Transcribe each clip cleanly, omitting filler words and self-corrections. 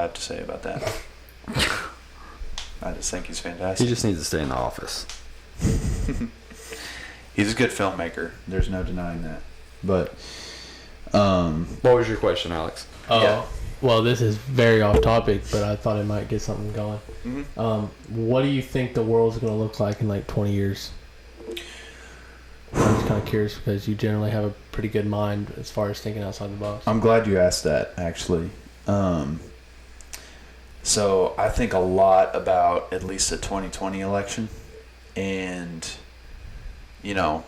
I have to say about that. I just think he's fantastic. He just needs to stay in the office. He's a good filmmaker. There's no denying that. But, what was your question, Alex? Oh, yeah. Well, this is very off topic, but I thought it might get something going. Mm-hmm. What do you think the world's going to look like in like 20 years? I'm just kind of curious because you generally have a pretty good mind as far as thinking outside the box. I'm glad you asked that, actually. So I think a lot about at least the 2020 election. And, you know,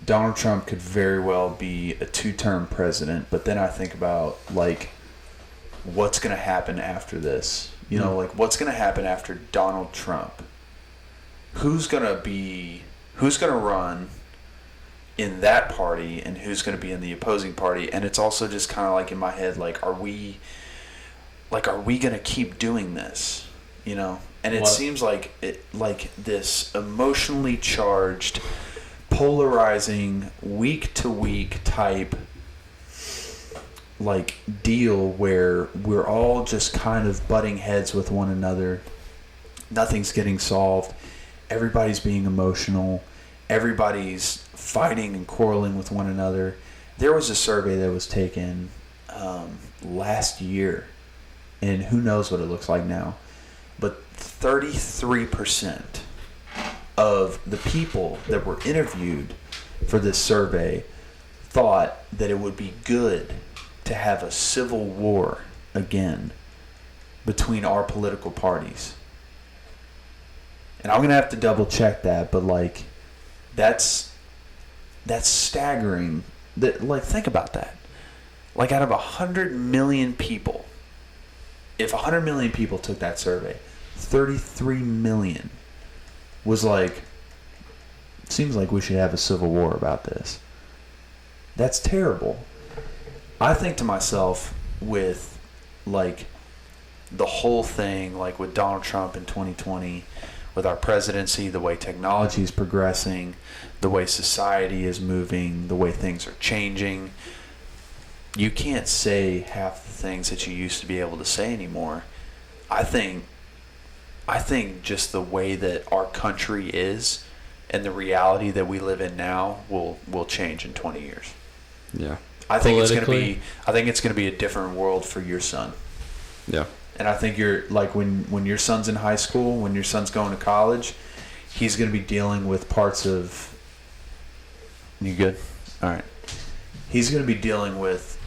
Donald Trump could very well be a 2-term president, but then I think about, like, what's going to happen after this? You know, like, what's going to happen after Donald Trump? Who's going to run in that party and who's going to be in the opposing party? And it's also just kind of like in my head, like, are we going to keep doing this? You know? And it seems like this emotionally charged, polarizing, week-to-week type like deal where we're all just kind of butting heads with one another. Nothing's getting solved. Everybody's being emotional. Everybody's fighting and quarreling with one another. There was a survey that was taken last year, and who knows what it looks like now. But 33% of the people that were interviewed for this survey thought that it would be good to have a civil war again between our political parties. And I'm going to have to double check that, but like that's staggering. That, like, think about that. Like, out of 100 million people, if 100 million people took that survey, 33 million was like, seems like we should have a civil war about this. That's terrible. I think to myself, with like the whole thing, like with Donald Trump in 2020, with our presidency, the way technology is progressing, the way society is moving, the way things are changing, you can't say half the things that you used to be able to say anymore. I think just the way that our country is and the reality that we live in now will change in 20 years. Yeah. I think it's going to be a different world for your son. Yeah. And I think you're like when your son's in high school, when your son's going to college, he's going to be dealing with parts of. You good? All right. He's going to be dealing with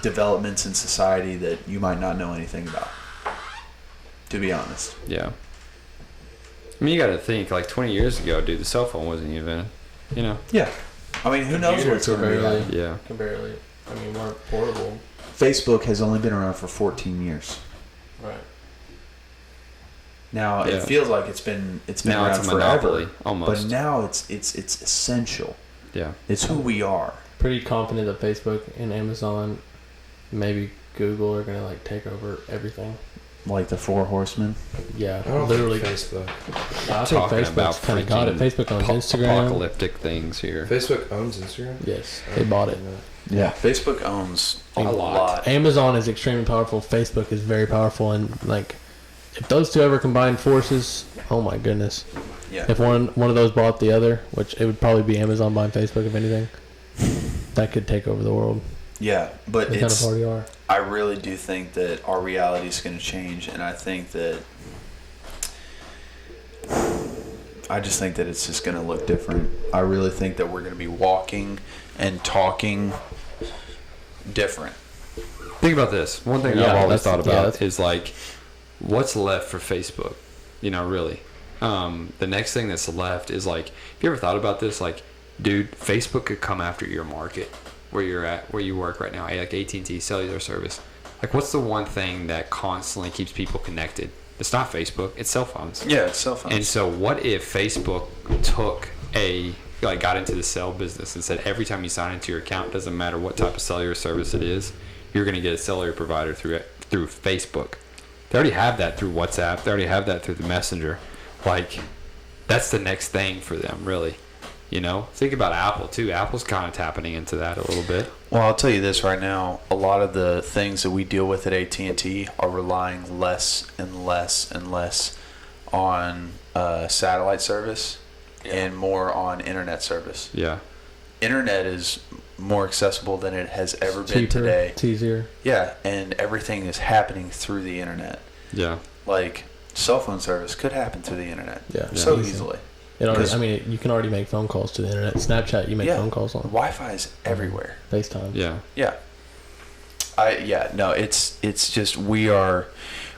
developments in society that you might not know anything about. To be honest. Yeah. I mean, you got to think, like 20 years ago, dude, the cell phone wasn't even, you know. Yeah. I mean, who knows what's going to be like. Yeah. Barely. I mean, weren't portable. Facebook has only been around for 14 years. Right. Now it feels like it's been now around it's a forever, monopoly, almost. but now it's essential. Yeah. It's who we are. Pretty confident that Facebook and Amazon, maybe Google, are gonna like take over everything. Like the Four Horsemen. Yeah, I don't literally. think Facebook. I think Facebook's kind of got it. Facebook owns Instagram. Apocalyptic things here. Facebook owns Instagram? Yes, they bought it. Yeah, Facebook owns a lot. Amazon is extremely powerful. Facebook is very powerful, and like, if those two ever combine forces, oh my goodness. Yeah. If one of those bought the other, which it would probably be Amazon buying Facebook, if anything, that could take over the world. Yeah, but They kind of already are. I really do think that our reality is going to change, and I just think that it's just going to look different. I really think that we're going to be walking and talking different. Think about this. One thing I've always thought about is like, what's left for Facebook? You know, really. The next thing that's left is like, have you ever thought about this? Like, dude, Facebook could come after your market where you're at, where you work right now, like AT&T cellular service. Like, what's the one thing that constantly keeps people connected? It's not Facebook, it's cell phones. Yeah, it's cell phones. And so what if Facebook got into the cell business and said every time you sign into your account, doesn't matter what type of cellular service it is, you're going to get a cellular provider through Facebook. They already have that through WhatsApp. They already have that through the Messenger. Like, that's the next thing for them, really. You know, think about Apple too. Apple's kind of tapping into that a little bit. Well, I'll tell you this right now. A lot of the things that we deal with at AT&T are relying less and less and less on satellite service and more on internet service. Yeah. Internet is more accessible than it has ever been Cheaper, today. It's easier. Yeah, and everything is happening through the internet. Yeah. Like, cell phone service could happen through the internet. Yeah. So Easy. easily. You can already make phone calls to the internet. Snapchat, you make phone calls on. Wi-Fi is everywhere. FaceTime. Yeah. Yeah. It's just we're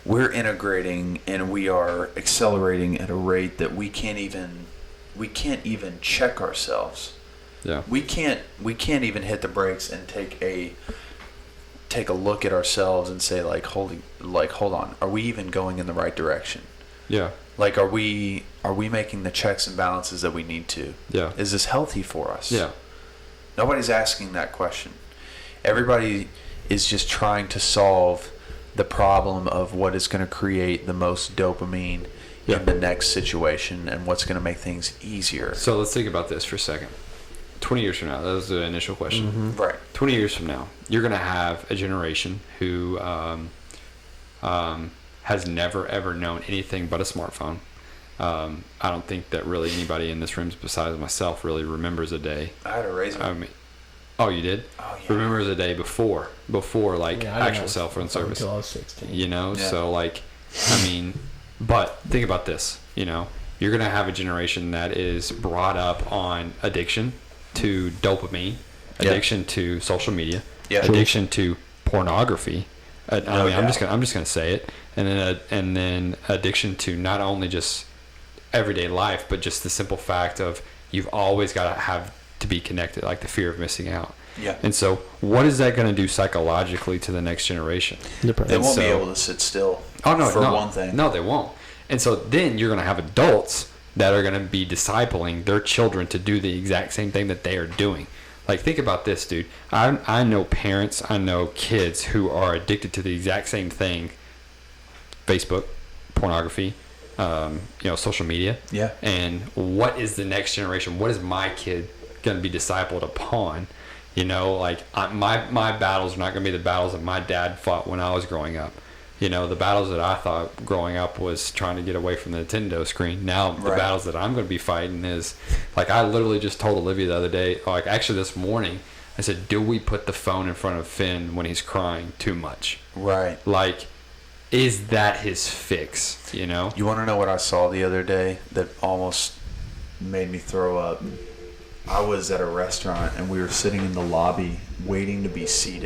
integrating and we are accelerating at a rate that we can't even check ourselves. Yeah. We can't even hit the brakes and take a look at ourselves and say hold on, are we even going in the right direction? Yeah. Like, are we making the checks and balances that we need to? Yeah. Is this healthy for us? Yeah. Nobody's asking that question. Everybody is just trying to solve the problem of what is going to create the most dopamine in the next situation and what's going to make things easier. So let's think about this for a second. 20 years from now, that was the initial question. Mm-hmm. Right. 20 years from now, you're going to have a generation who has never, ever known anything but a smartphone. I don't think that really anybody in this room besides myself really remembers a day. I had a razor. I mean, oh, you did? Oh, yeah. Remembers a day before actual cell phone service. Until I was 16. You know, Yeah. so but think about this, you're going to have a generation that is brought up on addiction to dopamine, addiction to social media, addiction to pornography. I'm just going to say it. And then addiction to not only just everyday life, but just the simple fact of you've always got to have to be connected, like the fear of missing out. Yeah. And so what is that going to do psychologically to the next generation? They won't be able to sit still. Oh, no, for one thing. No, they won't. And so then you're going to have adults that are going to be discipling their children to do the exact same thing that they are doing. Like, think about this, dude. I know parents, I know kids who are addicted to the exact same thing. Facebook, pornography, social media. Yeah. And what is the next generation? What is my kid going to be discipled upon? My battles are not going to be the battles that my dad fought when I was growing up. The battles that I thought growing up was trying to get away from the Nintendo screen. Now the battles that I'm going to be fighting is, I literally just told Olivia the other day, actually this morning, I said, do we put the phone in front of Finn when he's crying too much? Right. Is that his fix? You want to know what I saw the other day that almost made me throw up? I was at a restaurant and we were sitting in the lobby waiting to be seated.